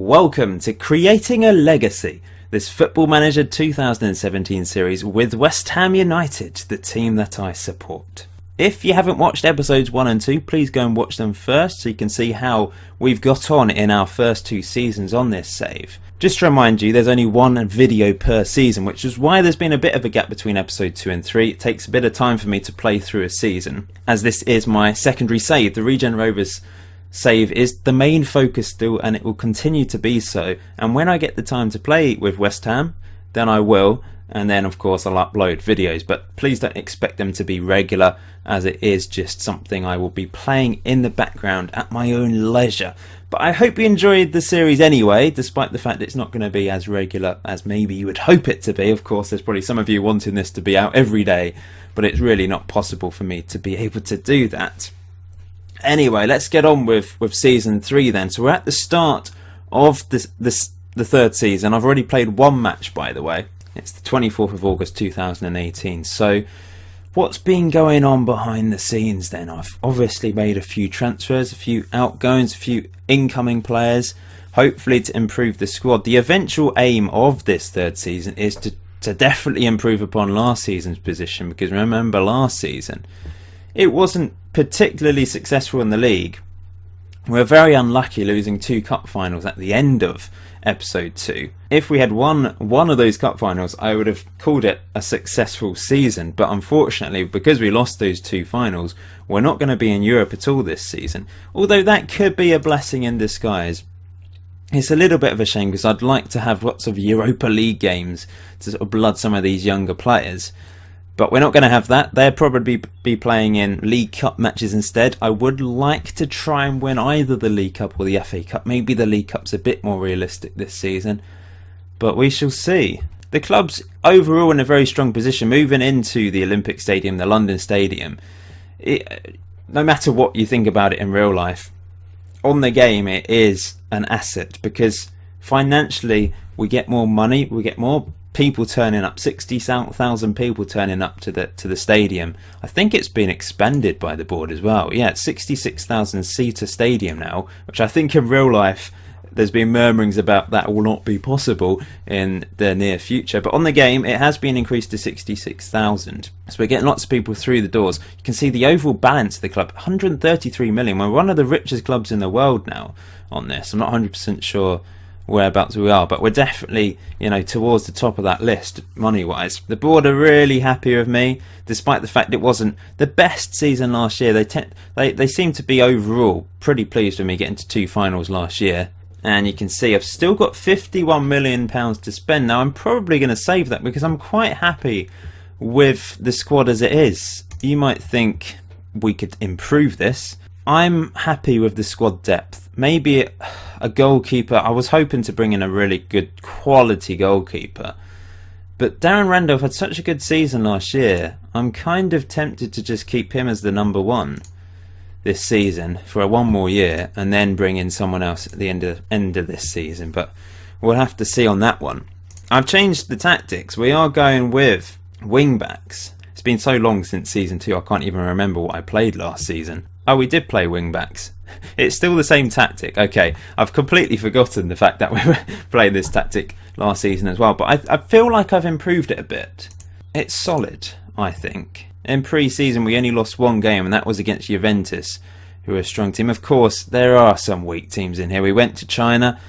Welcome to Creating a Legacy, this Football Manager 2017 series with West Ham United, the team that I support. If you haven't watched episodes 1 and 2, please go and watch them first so you can see how we've got on in our first 2 seasons on this save. Just to remind you, there's only 1 video per season, which is why there's been a bit of a gap between episode 2 and 3. It takes a bit of time for me to play through a season, as this is my secondary save. The Regen Rovers save is the main focus still, and it will continue to be so. And when I get the time to play with West Ham, then I will. And then of course I'll upload videos, but please don't expect them to be regular, as it is just something I will be playing in the background at my own leisure. But I hope you enjoyed the series anyway, despite the fact it's not going to be as regular as maybe you would hope it to be. Of course, there's probably some of you wanting this to be out every day, but it's really not possible for me to be able to do that. Anyway, let's get on with season 3 then. So we're at the start of the third season. I've already played 1 match, by the way. It's the 24th of August 2018. So what's been going on behind the scenes then? I've obviously made a few transfers, a few outgoings, a few incoming players, hopefully to improve the squad. The eventual aim of this third season is to definitely improve upon last season's position, because remember last season it wasn't particularly successful in the league. We were very unlucky, losing 2 cup finals at the end of episode 2. If we had won one of those cup finals, I would have called it a successful season, but unfortunately, because we lost those 2 finals, we're not going to be in Europe at all this season. Although that could be a blessing in disguise. It's a little bit of a shame, because I'd like to have lots of Europa League games to sort of blood some of these younger players. But we're not going to have that. They'll probably be playing in League Cup matches instead. I would like to try and win either the League Cup or the FA Cup. Maybe the League Cup's a bit more realistic this season, but we shall see. The club's overall in a very strong position, moving into the Olympic Stadium, the London Stadium. No matter what you think about it in real life, on the game it is an asset, because financially we get more money, we get more people turning up, 60,000 people turning up to the stadium. I think it's been expanded by the board as well. Yeah, it's 66,000 seater stadium now, which I think in real life there's been murmurings about that will not be possible in the near future. But on the game it has been increased to 66,000. So we're getting lots of people through the doors. You can see the overall balance of the club, 133 million. We're one of the richest clubs in the world now on this. I'm not 100% sure whereabouts we are, but we're definitely, towards the top of that list money wise. The board are really happy with me, despite the fact it wasn't the best season last year. They seem to be overall pretty pleased with me getting to 2 finals last year. And you can see I've still got £51 million to spend. Now I'm probably going to save that, because I'm quite happy with the squad as it is. You might think we could improve this. I'm happy with the squad depth. Maybe a goalkeeper. I was hoping to bring in a really good quality goalkeeper, but Darren Randolph had such a good season last year. I'm kind of tempted to just keep him as the number 1 this season for 1 more year, and then bring in someone else at the end of this season. But we'll have to see on that one. I've changed the tactics. We are going with wing backs. It's been so long since season 2, I can't even remember what I played last season. Oh, we did play wing backs. It's still the same tactic. Okay, I've completely forgotten the fact that we were playing this tactic last season as well. But I feel like I've improved it a bit. It's solid, I think. In pre-season we only lost 1 game, and that was against Juventus, who are a strong team. Of course, there are some weak teams in here. We went to China,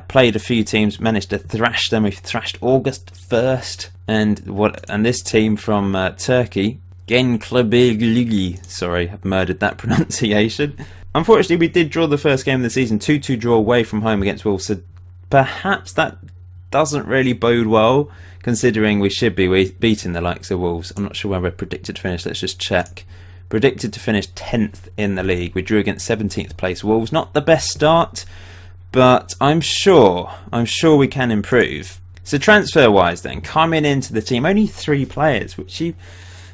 played a few teams, managed to thrash them. We thrashed August 1st, and this team from Turkey, Genklebirligi. Sorry, I've murdered that pronunciation. Unfortunately, we did draw the first game of the season, 2-2 draw away from home against Wolves, so perhaps that doesn't really bode well, considering we should be beating the likes of Wolves. I'm not sure where we're predicted to finish. Let's just check. Predicted to finish 10th in the league. We drew against 17th place Wolves. Not the best start, but I'm sure we can improve. So transfer-wise then, coming into the team, only 3 players, which you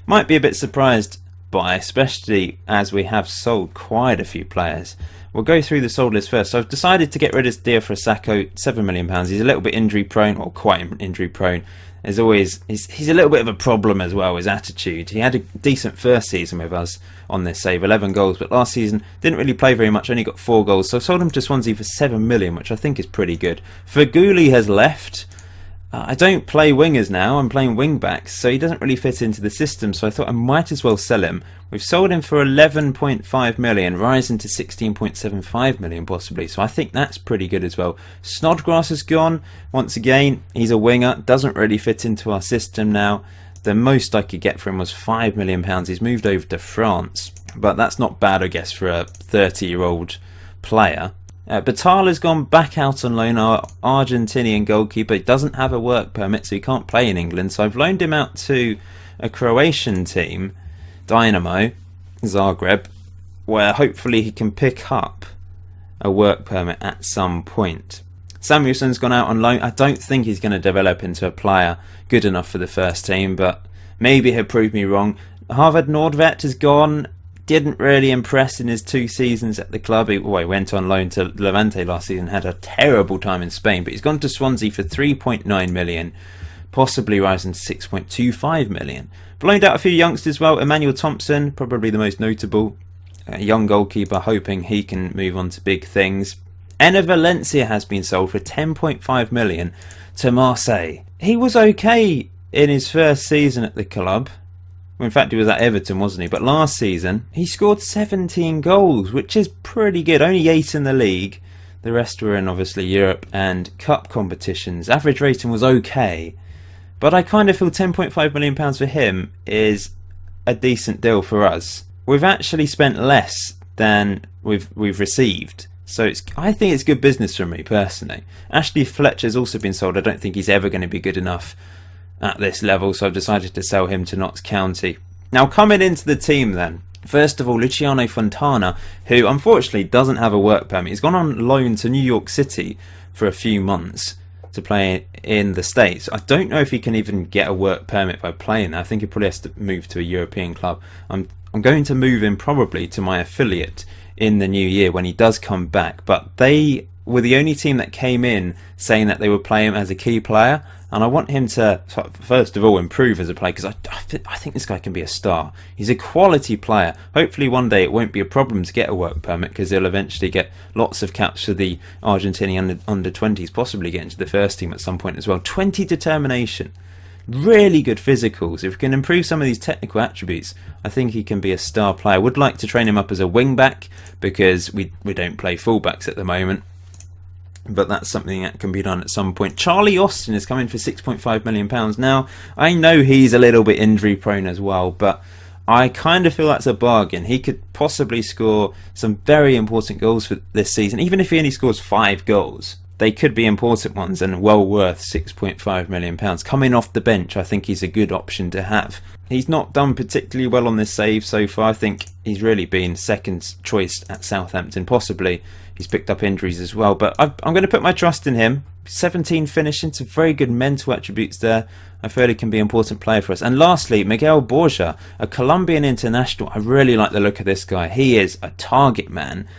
might be a bit surprised by, especially as we have sold quite a few players. we'll go through the sold list first. So I've decided to get rid of Diafra Sakho, £7 million. He's a little bit injury prone, or quite injury prone. As always, he's a little bit of a problem as well, his attitude. He had a decent first season with us on this save, 11 goals, but last season didn't really play very much, only got 4 goals. So I sold him to Swansea for £7 million, which I think is pretty good. Feghouli has left. I don't play wingers now, I'm playing wing backs, so he doesn't really fit into the system, so I thought I might as well sell him. We've sold him for 11.5 million, rising to 16.75 million possibly, so I think that's pretty good as well. Snodgrass has gone. Once again, he's a winger, doesn't really fit into our system now. The most I could get for him was £5 million. He's moved over to France, but that's not bad, I guess, for a 30-year-old player. Batala's gone back out on loan, our Argentinian goalkeeper. He doesn't have a work permit, so he can't play in England. So I've loaned him out to a Croatian team, Dynamo Zagreb, where hopefully he can pick up a work permit at some point. Samuelsson's gone out on loan. I don't think he's going to develop into a player good enough for the first team, but maybe he'll prove me wrong. Harvard Nordvet has gone. Didn't really impress in his 2 seasons at the club. He went on loan to Levante last season, had a terrible time in Spain, but he's gone to Swansea for 3.9 million, possibly rising to 6.25 million. Loaned out a few youngsters as well. Emmanuel Thompson, probably the most notable, a young goalkeeper, hoping he can move on to big things. Enner Valencia has been sold for 10.5 million to Marseille. He was okay in his first season at the club. Well, in fact, he was at Everton, wasn't he? But last season, he scored 17 goals, which is pretty good. Only 8 in the league. The rest were in, obviously, Europe and cup competitions. Average rating was okay. But I kind of feel £10.5 million for him is a decent deal for us. We've actually spent less than we've received. So I think it's good business for me, personally. Ashley Fletcher's also been sold. I don't think he's ever going to be good enough at this level, so I've decided to sell him to Notts County. Now, coming into the team then, first of all, Luciano Fontana, who unfortunately doesn't have a work permit. He's gone on loan to New York City for a few months to play in the States. I don't know if he can even get a work permit by playing there. I think he probably has to move to a European club. I'm going to move him probably to my affiliate in the new year when he does come back, but they were the only team that came in saying that they would play him as a key player, and I want him to first of all improve as a player, because I think this guy can be a star. He's a quality player. Hopefully one day it won't be a problem to get a work permit, because he'll eventually get lots of caps for the Argentinian under 20s, possibly get into the first team at some point as well. 20 determination, really good physicals. If we can improve some of these technical attributes, I think he can be a star player. Would like to train him up as a wing back, because we don't play fullbacks at the moment, but that's something that can be done at some point. Charlie Austin is coming for £6.5 million. Now, I know he's a little bit injury prone as well, but I kind of feel that's a bargain. He could possibly score some very important goals for this season. Even if he only scores 5 goals, they could be important ones and well worth £6.5 million. Coming off the bench, I think he's a good option to have. He's not done particularly well on this save so far. I think he's really been second choice at Southampton. Possibly he's picked up injuries as well, but I'm going to put my trust in him. 17 finishing, some very good mental attributes there. I feel he can be an important player for us. And lastly, Miguel Borja, a Colombian international. I really like the look of this guy. He is a target man,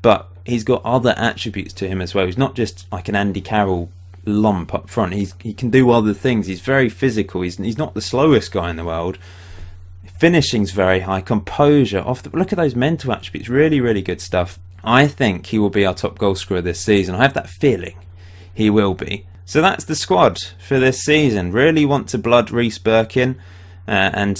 but he's got other attributes to him as well. He's not just like an Andy Carroll lump up front. He can do other things. He's very physical. He's not the slowest guy in the world. Finishing's very high. Composure. Look at those mental attributes. Really, really good stuff. I think he will be our top goal scorer this season. I have that feeling he will be. So that's the squad for this season. Really want to blood Reece Birkin, and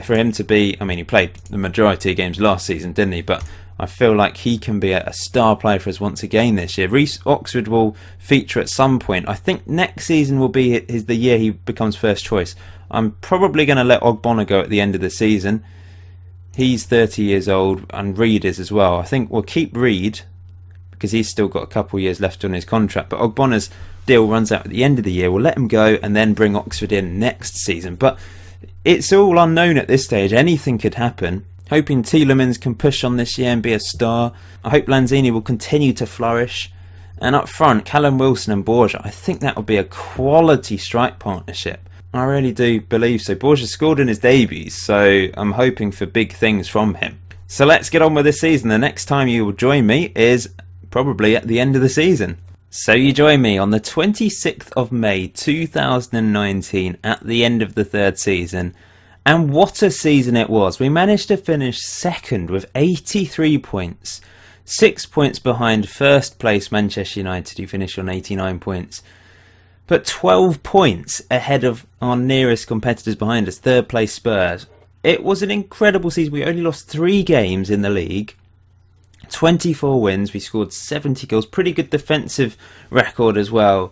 for him to be, I mean, he played the majority of games last season, didn't he? But I feel like he can be a star player for us once again this year. Reece Oxford will feature at some point. I think next season will be the year he becomes first choice. I'm probably going to let Ogbonna go at the end of the season. He's 30 years old, and Reed is as well. I think we'll keep Reed because he's still got a couple of years left on his contract. But Ogbonna's deal runs out at the end of the year. We'll let him go and then bring Oxford in next season. But it's all unknown at this stage. Anything could happen. Hoping Tielemans can push on this year and be a star. I hope Lanzini will continue to flourish. And up front, Callum Wilson and Borja. I think that will be a quality strike partnership. I really do believe so. Borja scored in his debuts, so I'm hoping for big things from him. So let's get on with this season. The next time you will join me is probably at the end of the season. So you join me on the 26th of May 2019 at the end of the third season. And what a season it was. We managed to finish second with 83 points. 6 points behind first place Manchester United, who finished on 89 points. But 12 points ahead of our nearest competitors behind us, third place Spurs. It was an incredible season. We only lost 3 games in the league. 24 wins. We scored 70 goals. Pretty good defensive record as well.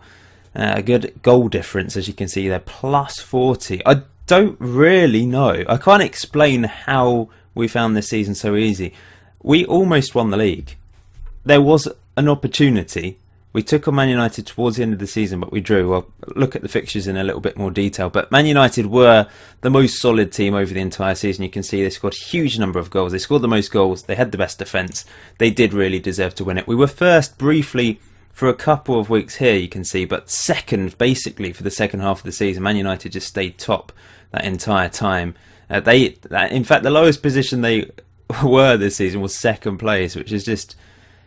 A good goal difference, as you can see there, plus 40. I don't really know. I can't explain how we found this season so easy. We almost won the league. There was an opportunity. We took on Man United towards the end of the season, but we drew. I'll look at the fixtures in a little bit more detail. But Man United were the most solid team over the entire season. You can see they scored a huge number of goals. They scored the most goals. They had the best defence. They did really deserve to win it. We were first briefly for a couple of weeks here, you can see, but second basically for the second half of the season. Man United just stayed top that entire time. In fact, the lowest position they were this season was second place, which is just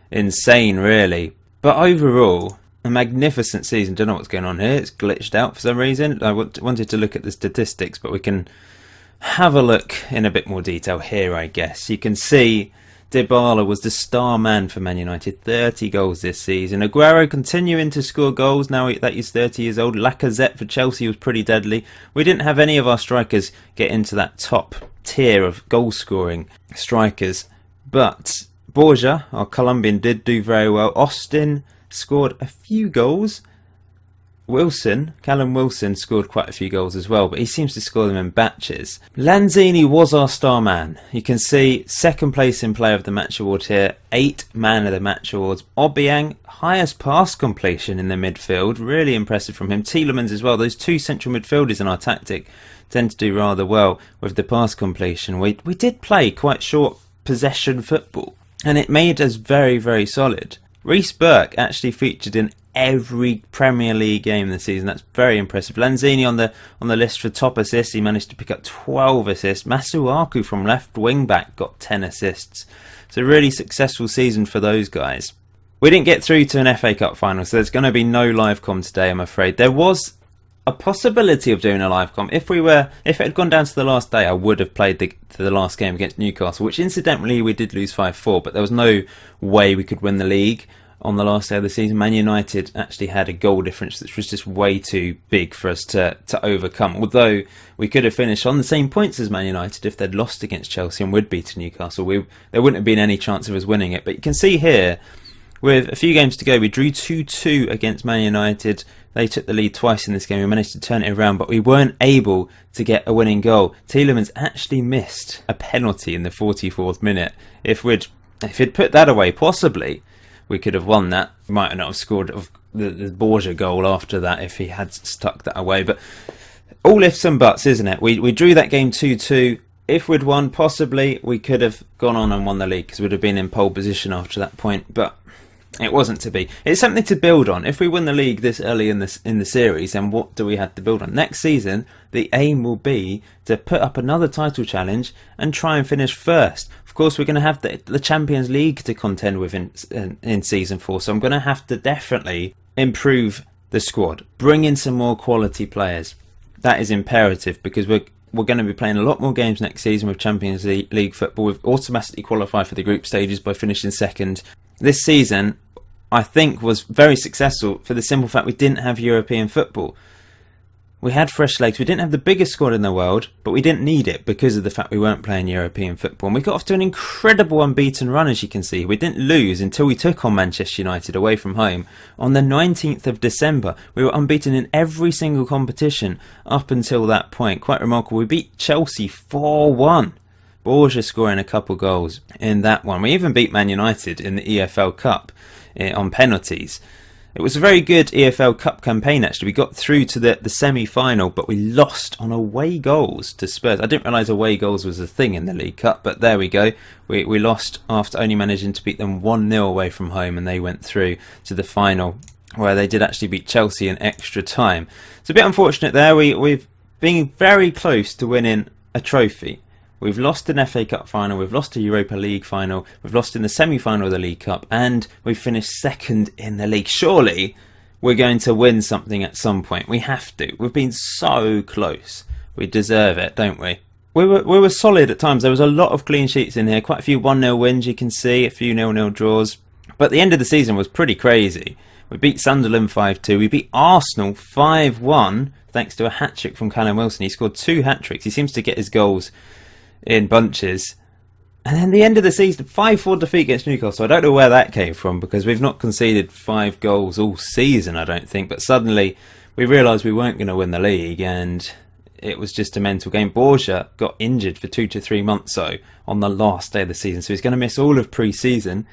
insane, really. But overall, a magnificent season. Don't know what's going on here. It's glitched out for some reason. I wanted to look at the statistics, but we can have a look in a bit more detail here, I guess. You can see Dybala was the star man for Man United. 30 goals this season. Aguero continuing to score goals now that he's 30 years old. Lacazette for Chelsea was pretty deadly. We didn't have any of our strikers get into that top tier of goal-scoring strikers. But Borja, our Colombian, did do very well. Austin scored a few goals. Callum Wilson scored quite a few goals as well, but he seems to score them in batches. Lanzini was our star man. You can see second place in Player of the Match award here, 8 Man of the Match awards. Obiang, highest pass completion in the midfield, really impressive from him. Tielemans as well. Those 2 central midfielders in our tactic tend to do rather well with the pass completion. We did play quite short possession football, and it made us very, very solid. Reece Burke actually featured in every Premier League game this season. That's very impressive. Lanzini on the list for top assists. He managed to pick up 12 assists. Masuaku from left wing back got 10 assists. It's a really successful season for those guys. We didn't get through to an FA Cup final, so there's going to be no live com today, I'm afraid. There was a possibility of doing a live com. If it had gone down to the last day, I would have played the last game against Newcastle, which incidentally we did lose 5-4, but there was no way we could win the league on the last day of the season. Man United actually had a goal difference which was just way too big for us to overcome. Although we could have finished on the same points as Man United if they'd lost against Chelsea and would beat Newcastle. There wouldn't have been any chance of us winning it. But you can see here, with a few games to go, we drew 2-2 against Man United. They took the lead twice in this game. We managed to turn it around, but we weren't able to get a winning goal. Tielemans actually missed a penalty in the 44th minute. If he'd put that away, possibly we could have won that. We might not have scored the Borja goal after that if he had stuck that away. But all ifs and buts, isn't it? We drew that game 2-2. If we'd won, possibly we could have gone on and won the league because we'd have been in pole position after that point. But it wasn't to be. It's something to build on. If we win the league this early in the series, then what do we have to build on? Next season, the aim will be to put up another title challenge and try and finish first. Of course, we're going to have the Champions League to contend with in Season 4, so I'm going to have to definitely improve the squad. Bring in some more quality players. That is imperative because we're going to be playing a lot more games next season with Champions League football. We've automatically qualified for the group stages by finishing second. This season, I think, was very successful for the simple fact we didn't have European football. We had fresh legs. We didn't have the biggest squad in the world, but we didn't need it because of the fact we weren't playing European football. And we got off to an incredible unbeaten run, as you can see. We didn't lose until we took on Manchester United away from home. On the 19th of December, we were unbeaten in every single competition up until that point. Quite remarkable. We beat Chelsea 4-1. Borja scoring a couple goals in that one. We even beat Man United in the EFL Cup on penalties. It was a very good EFL Cup campaign, actually. We got through to the semi-final, but we lost on away goals to Spurs. I didn't realise away goals was a thing in the League Cup, but there we go. We lost after only managing to beat them 1-0 away from home, and they went through to the final, where they did actually beat Chelsea in extra time. It's a bit unfortunate there. We've been very close to winning a trophy. We've lost an FA Cup final, we've lost a Europa League final, we've lost in the semi-final of the League Cup, and we've finished second in the league. Surely we're going to win something at some point. We have to. We've been so close. We deserve it, don't we? We were solid at times. There was a lot of clean sheets in here. Quite a few 1-0 wins, you can see. A few 0-0 draws. But the end of the season was pretty crazy. We beat Sunderland 5-2. We beat Arsenal 5-1 thanks to a hat-trick from Callum Wilson. He scored 2 hat-tricks. He seems to get his goals in bunches. And then the end of the season, 5-4 defeat against Newcastle. I don't know where that came from because we've not conceded 5 goals all season, I don't think. But suddenly we realised we weren't going to win the league and it was just a mental game. Borja got injured for 2 to 3 months on the last day of the season. So he's going to miss all of pre-season,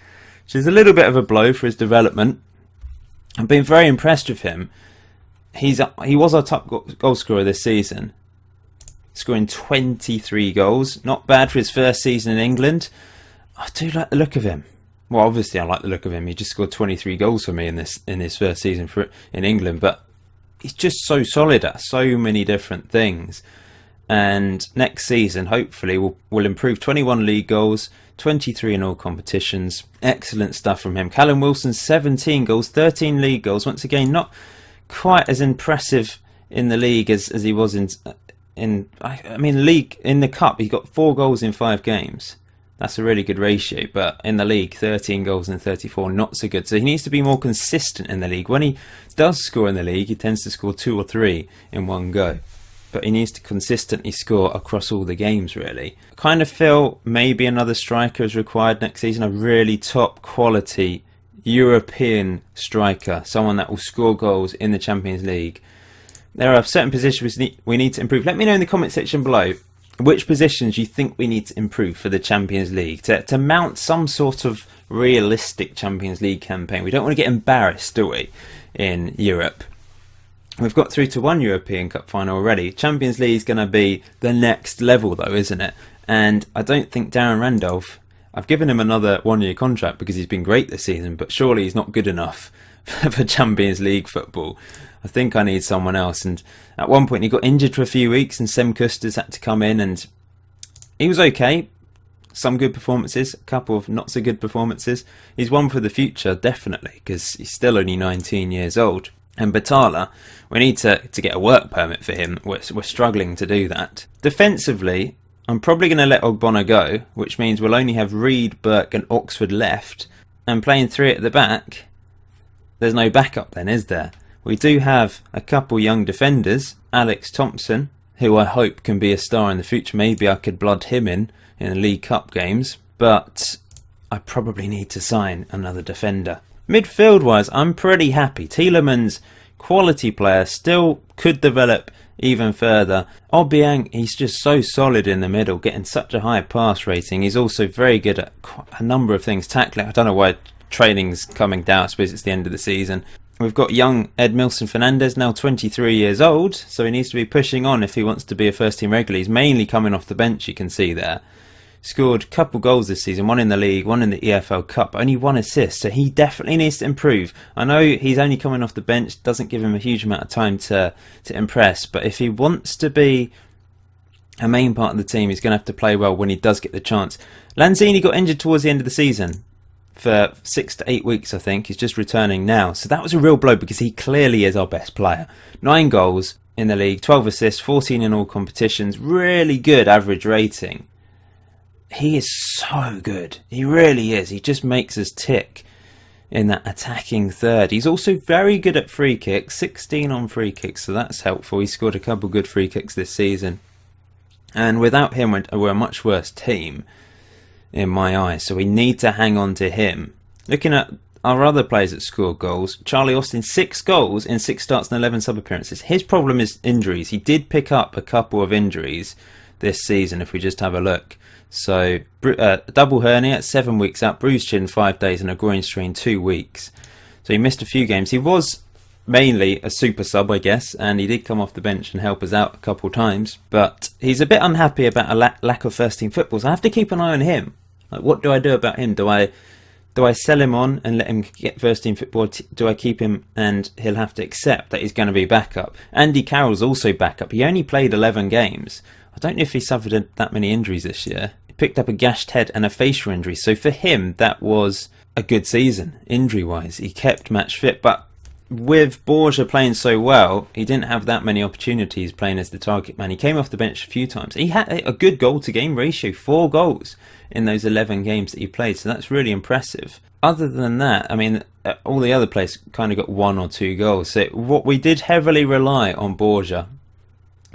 which is a little bit of a blow for his development. I've been very impressed with him. He was our top goal scorer this season, scoring 23 goals. Not bad for his first season in England. I do like the look of him. Well, obviously I like the look of him. He just scored 23 goals for me in his first season in England. But he's just so solid at so many different things. And next season, hopefully, we'll improve. 21 league goals, 23 in all competitions. Excellent stuff from him. Callum Wilson, 17 goals, 13 league goals. Once again, not quite as impressive in the league as he was league in the cup. He got 4 goals in 5 games. That's a really good ratio. But in the league, 13 goals in 34, not so good. So he needs to be more consistent in the league. When he does score in the league, he tends to score 2 or 3 in one go. But he needs to consistently score across all the games, really. I kind of feel maybe another striker is required next season. A really top quality European striker. Someone that will score goals in the Champions League. There are certain positions we need to improve. Let me know in the comment section below which positions you think we need to improve for the Champions League to mount some sort of realistic Champions League campaign. We don't want to get embarrassed, do we, in Europe? We've got through to 1 European Cup final already. Champions League is going to be the next level though, isn't it? And I don't think Darren Randolph, I've given him another 1-year contract because he's been great this season, but surely he's not good enough for Champions League football. I think I need someone else. And at one point he got injured for a few weeks and Sem Custers had to come in and he was okay. Some good performances, a couple of not so good performances. He's one for the future, definitely, because he's still only 19 years old. And Batala, we need to get a work permit for him. We're struggling to do that. Defensively, I'm probably going to let Ogbonna go, which means we'll only have Reed, Burke and Oxford left. And playing 3 at the back, there's no backup then, is there? We do have a couple young defenders. Alex Thompson, who I hope can be a star in the future. Maybe I could blood him in the League Cup games. But I probably need to sign another defender. Midfield-wise, I'm pretty happy. Tielemans, quality player, still could develop even further. Obiang, he's just so solid in the middle, getting such a high pass rating. He's also very good at a number of things. Tackling, I don't know why training's coming down. I suppose it's the end of the season. We've got young Edmilson Fernandez, now 23 years old, so he needs to be pushing on if he wants to be a first-team regular. He's mainly coming off the bench, you can see there. Scored a couple goals this season, 1 in the league, 1 in the EFL Cup, only 1 assist, so he definitely needs to improve. I know he's only coming off the bench, doesn't give him a huge amount of time to impress, but if he wants to be a main part of the team, he's going to have to play well when he does get the chance. Lanzini got injured towards the end of the season for 6 to 8 weeks, I think. He's just returning now, so that was a real blow because he clearly is our best player. 9 goals in the league, 12 assists, 14 in all competitions, really good average rating. He is so good. He really is. He just makes us tick in that attacking third. He's also very good at free kicks. 16 on free kicks, so that's helpful. He scored a couple good free kicks this season. And without him, we're a much worse team in my eyes. So we need to hang on to him. Looking at our other players that scored goals. Charlie Austin, 6 goals in 6 starts and 11 sub-appearances. His problem is injuries. He did pick up a couple of injuries this season, if we just have a look. So, double hernia, 7 weeks out, bruised shin 5 days and a groin strain 2 weeks. So he missed a few games. He was mainly a super sub, I guess, and he did come off the bench and help us out a couple times. But he's a bit unhappy about a lack of first team football, so I have to keep an eye on him. Like, what do I do about him? Do I sell him on and let him get first team football? Do I keep him and he'll have to accept that he's going to be backup? Andy Carroll's also backup. He only played 11 games. I don't know if he suffered that many injuries this year. He picked up a gashed head and a facial injury. So for him, that was a good season, injury-wise. He kept match fit, but with Borja playing so well, he didn't have that many opportunities playing as the target man. He came off the bench a few times. He had a good goal-to-game ratio, 4 goals in those 11 games that he played, so that's really impressive. Other than that, I mean, all the other players kind of got 1 or 2 goals. So what we did heavily rely on Borja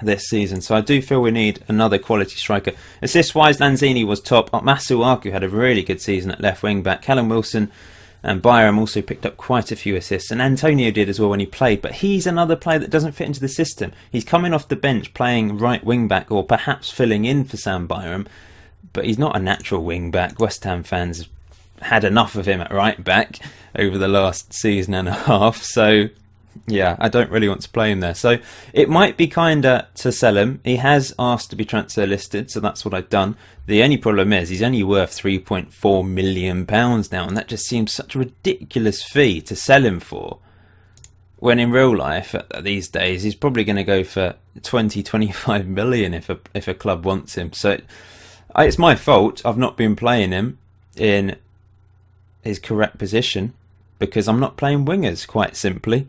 this season, so I do feel we need another quality striker. Assist-wise, Lanzini was top. Masuaku had a really good season at left wing-back. Callum Wilson and Byram also picked up quite a few assists, and Antonio did as well when he played, but he's another player that doesn't fit into the system. He's coming off the bench playing right wing-back or perhaps filling in for Sam Byram, but he's not a natural wing-back. West Ham fans had enough of him at right back over the last season and a half, so yeah, I don't really want to play him there. So it might be kinda to sell him. He has asked to be transfer listed, so that's what I've done. The only problem is he's only worth £3.4 million now, and that just seems such a ridiculous fee to sell him for, when in real life these days he's probably going to go for 20-25 million if a club wants him. So it's my fault I've not been playing him in his correct position, because I'm not playing wingers, quite simply.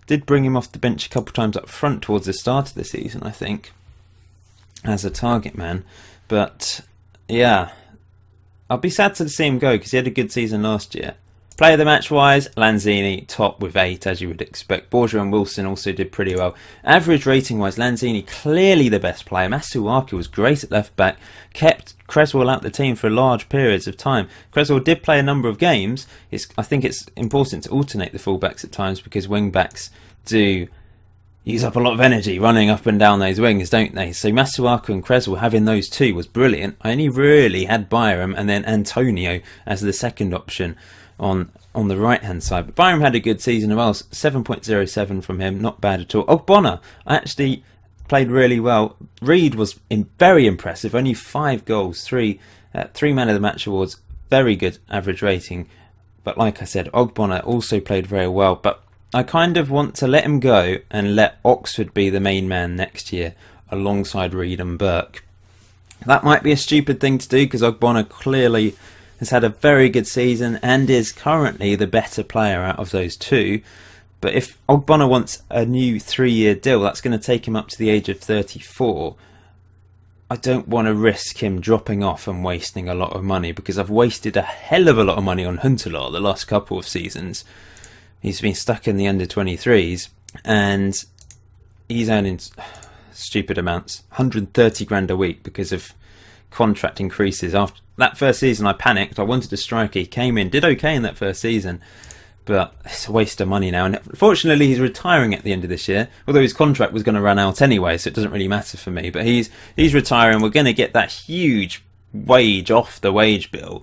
Did bring him off the bench a couple of times up front towards the start of the season, I think, as a target man. But yeah, I'll be sad to see him go because he had a good season last year. Player of the match wise, Lanzini top with 8, as you would expect. Borja and Wilson also did pretty well. Average rating wise, Lanzini clearly the best player. Masuaku was great at left back, kept Creswell out the team for large periods of time. Creswell did play a number of games. I think it's important to alternate the fullbacks at times, because wing backs do use up a lot of energy running up and down those wings, don't they? So Masuaku and Creswell, having those two was brilliant. I only really had Byram and then Antonio as the second option on the right hand side, but Byram had a good season as well. 7.07 from him, not bad at all. Ogbonna actually played really well. Reed was very impressive, only 5 goals, 3 man of the match awards, very good average rating. But like I said, Ogbonna also played very well, but I kind of want to let him go and let Oxford be the main man next year alongside Reed and Burke. That might be a stupid thing to do, because Ogbonna clearly has had a very good season and is currently the better player out of those two. But if Ogbonna wants a new 3-year deal, that's going to take him up to the age of 34. I don't want to risk him dropping off and wasting a lot of money, because I've wasted a hell of a lot of money on Huntelaar the last couple of seasons. He's been stuck in the under-23s and he's earning stupid amounts, 130 grand a week, because of contract increases. After that first season I panicked. I wanted a striker. He came in, did okay in that first season, but it's a waste of money now. And fortunately he's retiring at the end of this year, although his contract was going to run out anyway, so it doesn't really matter for me. But he's retiring. We're going to get that huge wage off the wage bill.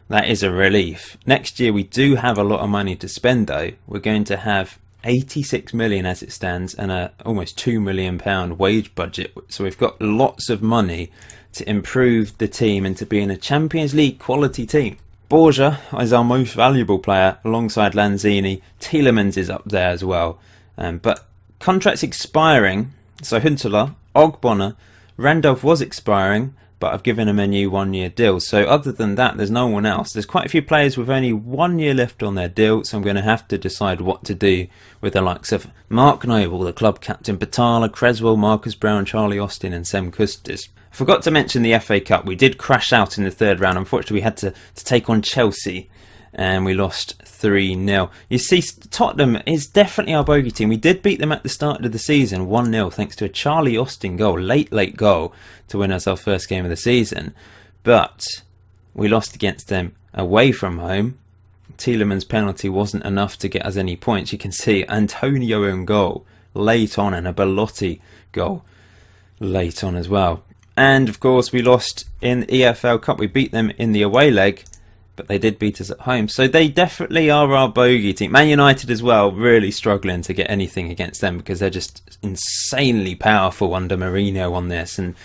That is a relief. Next year we do have a lot of money to spend though. We're going to have 86 million as it stands and a almost £2 million wage budget, so we've got lots of money to improve the team and to be in a Champions League quality team. Borja is our most valuable player alongside Lanzini. Tielemans is up there as well, but contracts expiring, so Huntelaar, Ogbonna, Randolph was expiring, but I've given him a new 1-year deal. So other than that, there's no one else. There's quite a few players with only 1 year left on their deal, so I'm going to have to decide what to do with the likes of Mark Noble, the club captain, Batala, Creswell, Marcus Brown, Charlie Austin and Sem Custis. I forgot to mention the FA Cup. We did crash out in the third round. Unfortunately, we had to take on Chelsea and we lost 3-0. You see, Tottenham is definitely our bogey team. We did beat them at the start of the season 1-0 thanks to a Charlie Austin goal, late goal, to win us our first game of the season. But we lost against them away from home. Tielemans' penalty wasn't enough to get us any points. You can see Antonio own goal late on and a Belotti goal late on as well. And of course we lost in the EFL Cup. We beat them in the away leg, but they did beat us at home. So they definitely are our bogey team. Man United as well, really struggling to get anything against them because they're just insanely powerful under Mourinho on this. And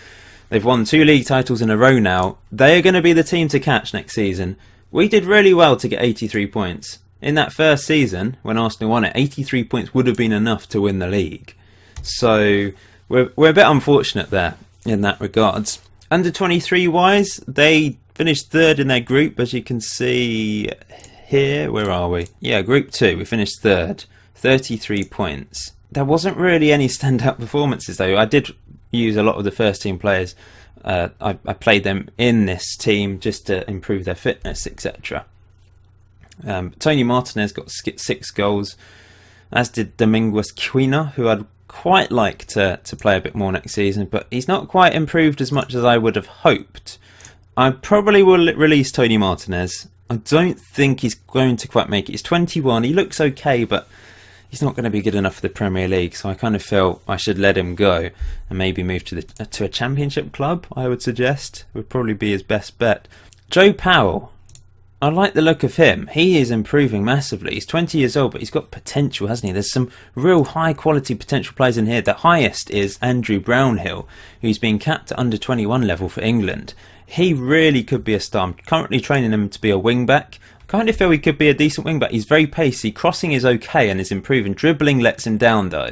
they've won 2 league titles in a row now. They are going to be the team to catch next season. We did really well to get 83 points. In that first season, when Arsenal won it, 83 points would have been enough to win the league. So we're a bit unfortunate there. in that regards. Under 23 wise, they finished third in their group, as you can see here. Where are we? Yeah, Group 2, we finished third, 33 points. There wasn't really any standout performances though. I did use a lot of the first team players. I played them in this team just to improve their fitness, etc. Tony Martinez got 6 goals, as did Domingos Quina, who I'd quite like to play a bit more next season, but he's not quite improved as much as I would have hoped. I probably will release Tony Martinez. I don't think he's going to quite make it. He's 21, he looks okay, but he's not going to be good enough for the Premier League, so I kind of felt I should let him go and maybe move to a Championship club, I would suggest. Would probably be his best bet. Joe Powell, I like the look of him. He is improving massively. He's 20 years old, but he's got potential, hasn't he? There's some real high quality potential players in here. The highest is Andrew Brownhill, who's been capped at under 21 level for England. He really could be a star. I'm currently training him to be a wing back. I kind of feel he could be a decent wing back. He's very pacey. Crossing is okay and is improving. Dribbling lets him down though.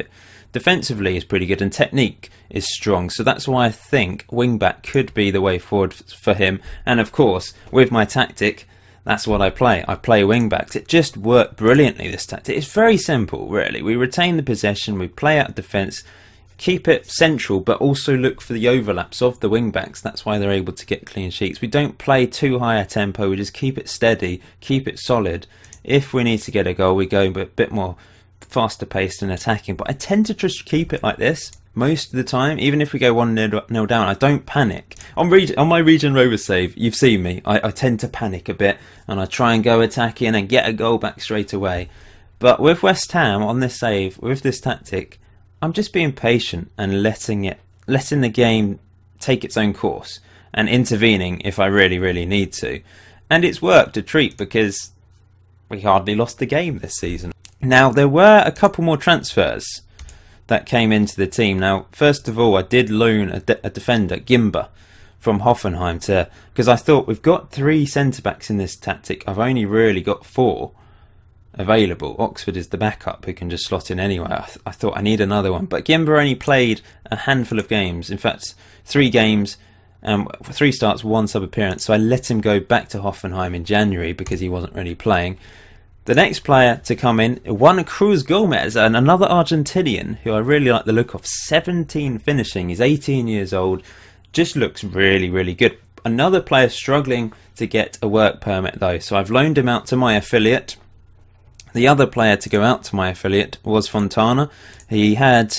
Defensively is pretty good and technique is strong. So that's why I think wing back could be the way forward for him. And of course, with my tactic, that's what I play. I play wing backs. It just worked brilliantly, this tactic. It's very simple, really. We retain the possession, we play out defence, keep it central, but also look for the overlaps of the wing backs. That's why they're able to get clean sheets. We don't play too high a tempo. We just keep it steady, keep it solid. If we need to get a goal, we go a bit more faster paced and attacking. But I tend to just keep it like this most of the time. Even if we go 1-0 down, I don't panic. On my Region Rover save, you've seen me. I tend to panic a bit and I try and go attacking and get a goal back straight away. But with West Ham on this save, with this tactic, I'm just being patient and letting the game take its own course and intervening if I really, really need to. And it's worked a treat because we hardly lost the game this season. Now, there were a couple more transfers that came into the team. Now, first of all, I did loan a defender, Gimba, from Hoffenheim because I thought we've got 3 centre-backs in this tactic. I've only really got 4 available. Oxford is the backup who can just slot in anywhere. I thought I need another one, but Gimba only played a handful of games. In fact, 3 games, 3 starts, 1 sub-appearance, so I let him go back to Hoffenheim in January because he wasn't really playing. The next player to come in, Juan Cruz Gomez, and another Argentinian who I really like the look of. 17 finishing, he's 18 years old, just looks really, really good. Another player struggling to get a work permit though, so I've loaned him out to my affiliate. The other player to go out to my affiliate was Fontana. He had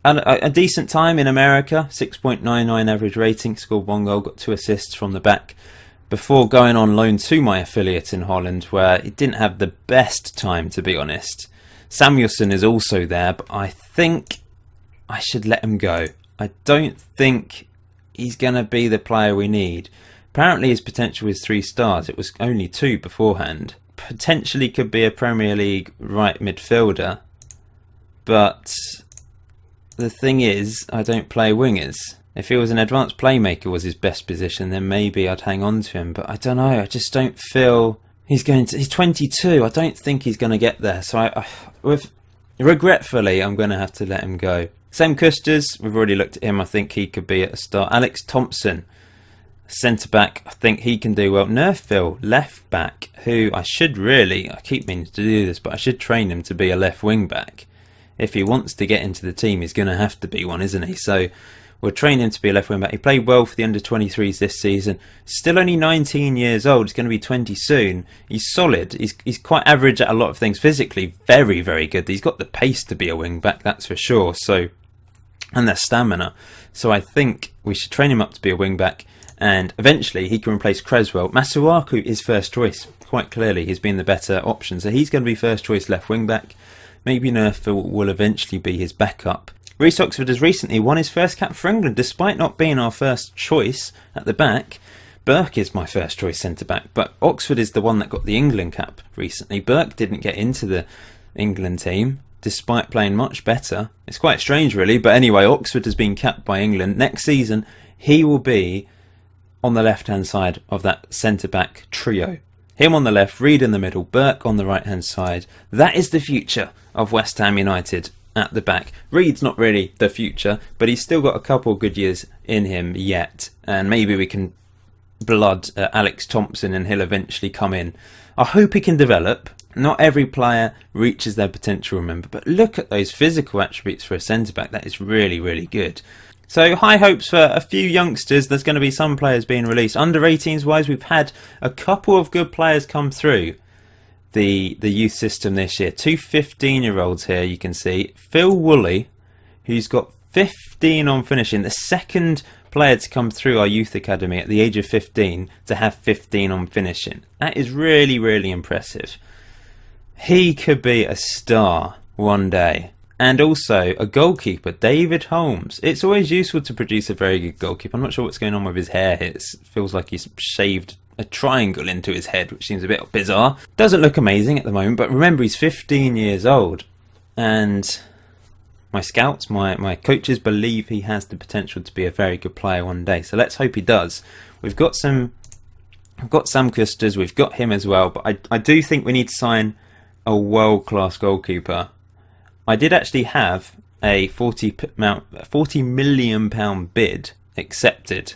a decent time in America, 6.99 average rating, scored 1 goal, got 2 assists from the back, before going on loan to my affiliate in Holland, where he didn't have the best time, to be honest. Samuelson is also there, but I think I should let him go. I don't think he's going to be the player we need. Apparently his potential is 3 stars. It was only 2 beforehand. Potentially could be a Premier League right midfielder, but the thing is, I don't play wingers. If he was an advanced playmaker was his best position, then maybe I'd hang on to him, but I don't know. I just don't feel he's 22. I don't think he's going to get there, so regretfully I'm going to have to let him go. Sam Custers, we've already looked at him. I think he could be at a start. Alex Thompson, centre back, I think he can do well. Nerfville, left back, who I keep meaning to do this, but I should train him to be a left wing back. If he wants to get into the team, he's going to have to be one, isn't he? So we'll train him to be a left wing back. He played well for the under-23s this season. Still only 19 years old. He's going to be 20 soon. He's solid. He's quite average at a lot of things. Physically, very, very good. He's got the pace to be a wing back, that's for sure. And the stamina. So I think we should train him up to be a wing back. And eventually he can replace Creswell. Masuaku is first choice. Quite clearly, he's been the better option. So he's going to be first choice left wing back. Maybe Nerfville will eventually be his backup. Reece Oxford has recently won his first cap for England, despite not being our first choice at the back. Burke is my first choice centre back, but Oxford is the one that got the England cap recently. Burke didn't get into the England team, despite playing much better. It's quite strange, really, but anyway, Oxford has been capped by England. Next season, he will be on the left-hand side of that centre-back trio. Him on the left, Reed in the middle, Burke on the right-hand side. That is the future of West Ham United. at the back. Reed's not really the future, but he's still got a couple of good years in him yet, and maybe we can blood Alex Thompson and he'll eventually come in. I hope he can develop. Not every player reaches their potential, remember, but look at those physical attributes for a centre-back. That is really, really good. So high hopes for a few youngsters. There's going to be some players being released. Under 18s wise, we've had a couple of good players come through the youth system this year. Two 15-year-olds here, you can see. Phil Woolley, who's got 15 on finishing. The second player to come through our youth academy at the age of 15 to have 15 on finishing. That is really, really impressive. He could be a star one day. And also a goalkeeper, David Holmes. It's always useful to produce a very good goalkeeper. I'm not sure what's going on with his hair here. It feels like he's shaved a triangle into his head, which seems a bit bizarre. Doesn't look amazing at the moment, but remember, he's 15 years old. And my scouts, my coaches believe he has the potential to be a very good player one day. So let's hope he does. We've got Sam Custers, we've got him as well. But I do think we need to sign a world-class goalkeeper. I did actually have a £40 million bid accepted.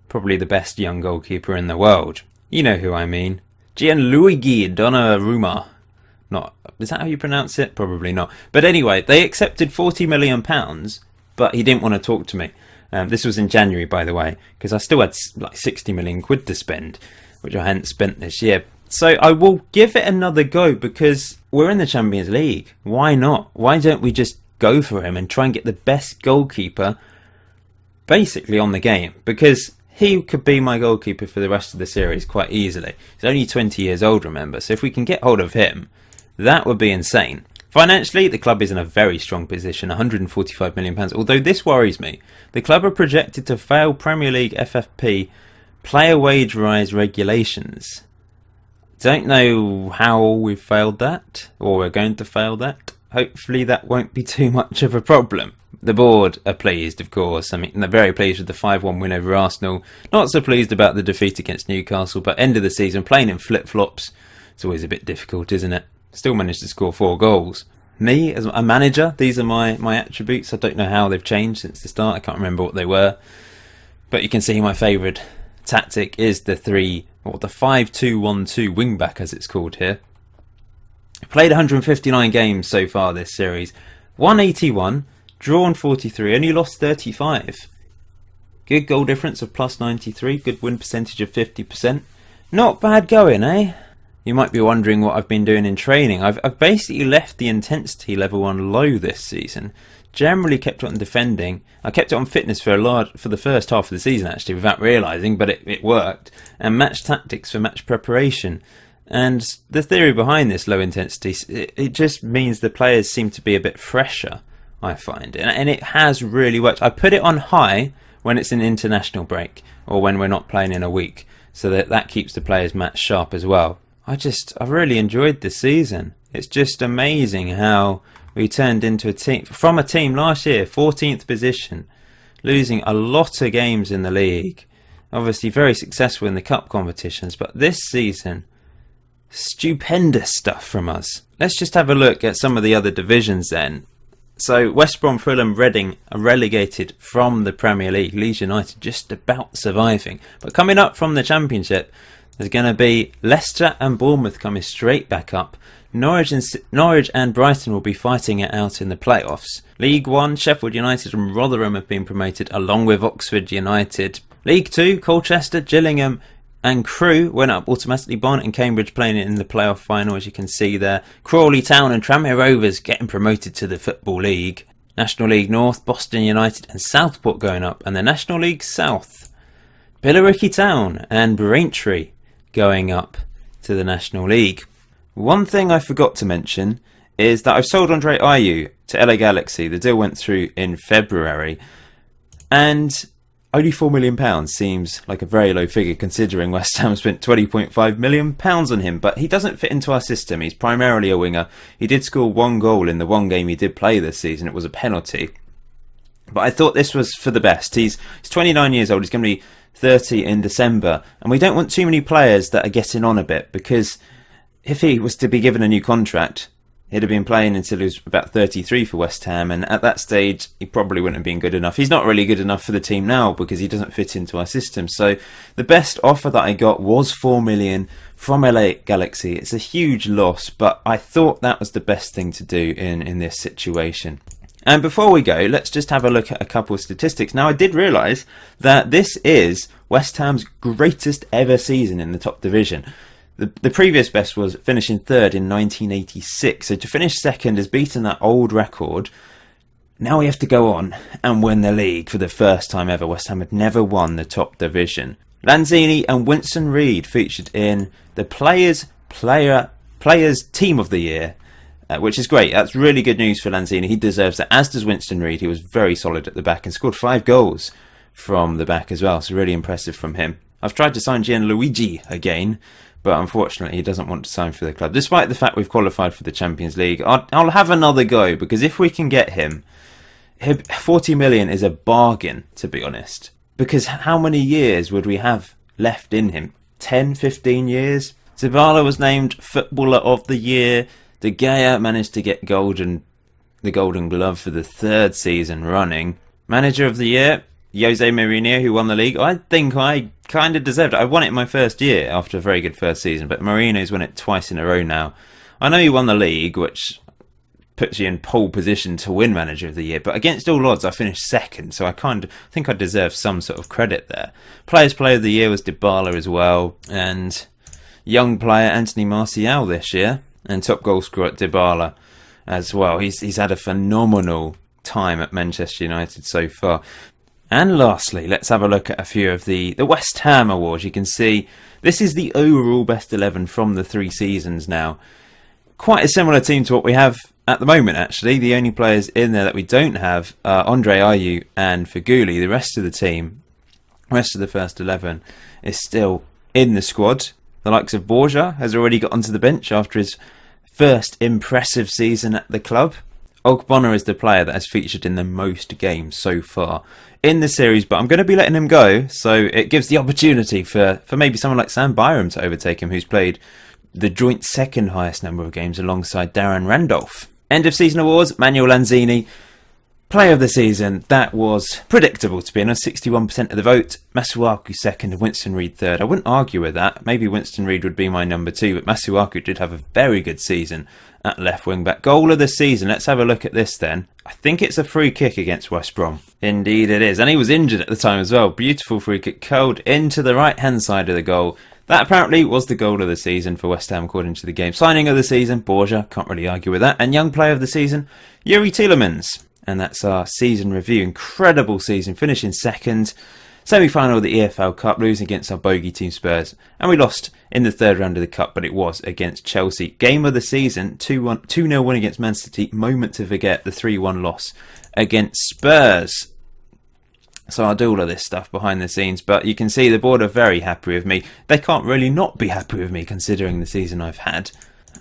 Probably the best young goalkeeper in the world. You know who I mean. Gianluigi Donnarumma. Not, is that how you pronounce it? Probably not. But anyway, they accepted £40 million, but he didn't want to talk to me. This was in January, by the way, because I still had like 60 million quid to spend, which I hadn't spent this year. So I will give it another go because we're in the Champions League. Why not? Why don't we just go for him and try and get the best goalkeeper basically on the game? Because he could be my goalkeeper for the rest of the series quite easily. He's only 20 years old, remember. So if we can get hold of him, that would be insane. Financially, the club is in a very strong position, £145 million. Although this worries me. The club are projected to fail Premier League FFP player wage rise regulations. Don't know how we've failed that, or we're going to fail that. Hopefully that won't be too much of a problem. The board are pleased, of course. I mean, they're very pleased with the 5-1 win over Arsenal. Not so pleased about the defeat against Newcastle, but end of the season, playing in flip-flops, it's always a bit difficult, isn't it? Still managed to score 4 goals. Me, as a manager, these are my attributes. I don't know how they've changed since the start. I can't remember what they were. But you can see my favourite tactic is the 5-2-1-2 wing-back, as it's called here. Played 159 games so far this series. Won 81, drawn 43, only lost 35. Good goal difference of plus 93, good win percentage of 50%. Not bad going, eh? You might be wondering what I've been doing in training. I've basically left the intensity level on low this season. Generally kept it on defending. I kept it on fitness for the first half of the season actually without realising, but it worked. And match tactics for match preparation. And the theory behind this low intensity, it just means the players seem to be a bit fresher, I find. And it has really worked. I put it on high when it's an international break or when we're not playing in a week, so that keeps the players match sharp as well. I've really enjoyed this season. It's just amazing how we turned into a team, from a team last year, 14th position, losing a lot of games in the league. Obviously very successful in the cup competitions, but this season, stupendous stuff from us. Let's just have a look at some of the other divisions then. So West Brom, Fulham, Reading are relegated from the Premier League. Leeds United just about surviving. But coming up from the Championship, there's going to be Leicester and Bournemouth coming straight back up. Norwich and Brighton will be fighting it out in the playoffs. League 1, Sheffield United and Rotherham have been promoted along with Oxford United. League 2, Colchester, Gillingham and Crewe went up automatically. Barnet and Cambridge playing it in the playoff final, as you can see there. Crawley Town and Tranmere Rovers getting promoted to the Football League. National League North, Boston United and Southport going up. And the National League South, Billericay Town and Braintree going up to the National League. One thing I forgot to mention is that I've sold Andre Ayew to LA Galaxy. The deal went through in February, and only £4 million seems like a very low figure considering West Ham spent £20.5 million on him, but he doesn't fit into our system. He's primarily a winger. He did score 1 goal in the one game he did play this season. It was a penalty, but I thought this was for the best. He's 29 years old. He's going to be 30 in December, and we don't want too many players that are getting on a bit, because if he was to be given a new contract, He'd have been playing until he was about 33 for West Ham, and at that stage he probably wouldn't have been good enough. He's not really good enough for the team now because he doesn't fit into our system. So the best offer that I got was $4 million from LA Galaxy. It's a huge loss, but I thought that was the best thing to do in this situation. And before we go, let's just have a look at a couple of statistics. Now, I did realise that this is West Ham's greatest ever season in the top division. The previous best was finishing third in 1986. So to finish second has beaten that old record. Now we have to go on and win the league for the first time ever. West Ham had never won the top division. Lanzini and Winston Reid featured in the Players Team of the Year, which is great. That's really good news for Lanzini. He deserves that, as does Winston Reid. He was very solid at the back and scored 5 goals from the back as well. So really impressive from him. I've tried to sign Gianluigi again, but unfortunately he doesn't want to sign for the club. Despite the fact we've qualified for the Champions League, I'll have another go, because if we can get him, 40 million is a bargain, to be honest. Because how many years would we have left in him? 10, 15 years? Dybala was named Footballer of the Year. De Gea managed to get the Golden Glove for the 3rd season running. Manager of the Year, Jose Mourinho, who won the league. I think I kind of deserved it. I won it in my first year after a very good first season, but Mourinho's won it twice in a row now. I know he won the league, which puts you in pole position to win Manager of the Year, but against all odds I finished second, so I kind of think I deserve some sort of credit there. Players Player of the Year was Dybala as well, and young player Anthony Martial this year, and top goal scorer at Dybala as well. He's had a phenomenal time at Manchester United so far. And lastly, let's have a look at a few of the West Ham awards. You can see this is the overall best 11 from the 3 seasons now. Quite a similar team to what we have at the moment, actually. The only players in there that we don't have are Andre Ayew and Feghouli. The rest of the team, the rest of the first 11, is still in the squad. The likes of Borja has already got onto the bench after his first impressive season at the club. Ogbonna is the player that has featured in the most games so far in the series, but I'm going to be letting him go, so it gives the opportunity for maybe someone like Sam Byram to overtake him, who's played the joint 2nd highest number of games alongside Darren Randolph. End of season awards, Manuel Lanzini, Player of the Season. That was predictable, to be honest. 61% of the vote. Masuaku 2nd and Winston Reid 3rd. I wouldn't argue with that. Maybe Winston Reid would be my number 2, but Masuaku did have a very good season at left wing back. Goal of the season. Let's have a look at this then. I think it's a free kick against West Brom. Indeed it is. And he was injured at the time as well. Beautiful free kick curled into the right hand side of the goal. That apparently was the goal of the season for West Ham according to the game. Signing of the season, Borja. Can't really argue with that. And young player of the season, Yuri Tielemans. And that's our season review. Incredible season, finishing 2nd. Semi-final of the EFL Cup, losing against our bogey team Spurs. And we lost in the 3rd round of the Cup, but it was against Chelsea. Game of the season, 2-0 win against Man City. Moment to forget, the 3-1 loss against Spurs. So I'll do all of this stuff behind the scenes, but you can see the board are very happy with me. They can't really not be happy with me considering the season I've had.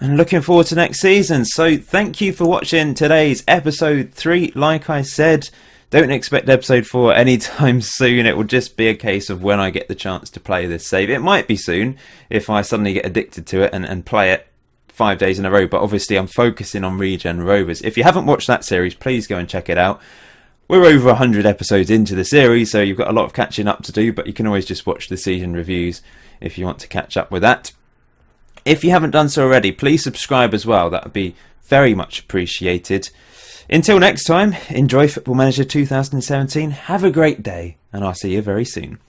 And looking forward to next season. So thank you for watching today's episode 3. Like I said, don't expect episode 4 anytime soon. It will just be a case of when I get the chance to play this save. It might be soon if I suddenly get addicted to it and play it 5 days in a row. But obviously I'm focusing on Regen Rovers. If you haven't watched that series, please go and check it out. We're over 100 episodes into the series, so you've got a lot of catching up to do, but you can always just watch the season reviews if you want to catch up with that. If you haven't done so already, please subscribe as well. That would be very much appreciated. Until next time, enjoy Football Manager 2017. Have a great day, and I'll see you very soon.